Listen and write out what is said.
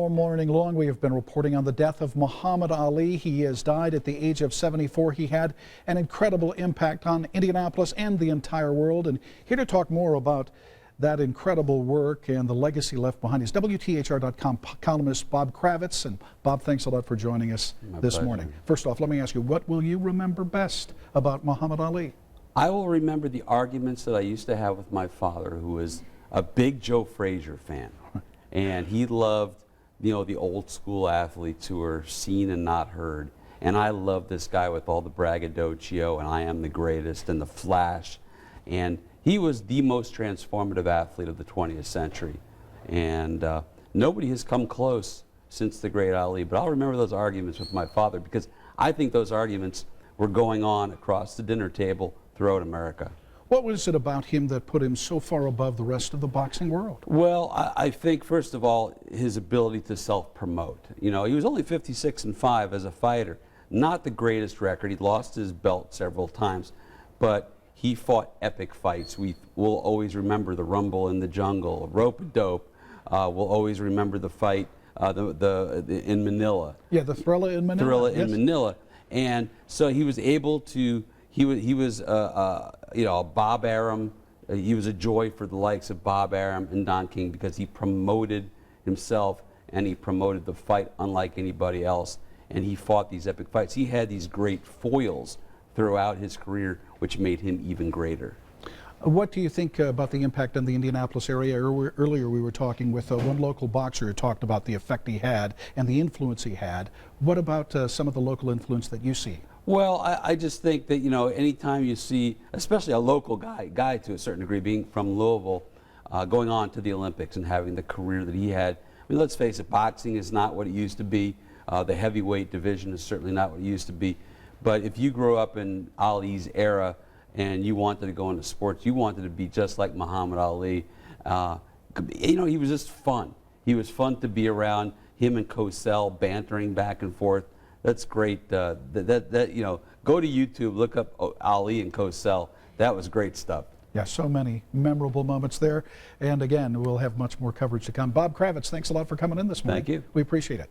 All morning long, we have been reporting on the death of Muhammad Ali. He has died at the age of 74. He had an incredible impact on Indianapolis and the entire world. And here to talk more about that incredible work and the legacy left behind is WTHR.com columnist Bob Kravitz. And Bob, thanks a lot for joining us this morning. First off, let me ask you, what will you remember best about Muhammad Ali? I will remember the arguments that I used to have with my father, who was a big Joe Frazier fan. And he loved, the old school athletes who were seen and not heard. And I love this guy with all the braggadocio and I am the greatest and the flash. And he was the most transformative athlete of the 20th century. And nobody has come close since the great Ali. But I'll remember those arguments with my father because I think those arguments were going on across the dinner table throughout America. What was it about him that put him so far above the rest of the boxing world? Well, I think, first of all, his ability to self-promote. He was only 56-5 as a fighter. Not the greatest record. He lost his belt several times, but he fought epic fights. We will always remember the Rumble in the Jungle, Rope-a-Dope. We'll always remember the fight in Manila. Yeah, the Thrilla in Manila. Thrilla in Manila. And so he was able to, he was Bob Arum. He was a joy for the likes of Bob Arum and Don King because he promoted himself and he promoted the fight unlike anybody else. And he fought these epic fights. He had these great foils throughout his career, which made him even greater. What do you think about the impact in the Indianapolis area? Earlier we were talking with one local boxer who talked about the effect he had and the influence he had. What about some of the local influence that you see? Well, I just think that, anytime you see, especially a local guy to a certain degree, being from Louisville, going on to the Olympics and having the career that he had. I mean, let's face it, boxing is not what it used to be. The heavyweight division is certainly not what it used to be. But if you grew up in Ali's era and you wanted to go into sports, you wanted to be just like Muhammad Ali. He was just fun. He was fun to be around. Him and Cosell bantering back and forth. That's great. Go to YouTube, look up Ali and Cosell. That was great stuff. Yeah, so many memorable moments there. And again, we'll have much more coverage to come. Bob Kravitz, thanks a lot for coming in this morning. Thank you. We appreciate it.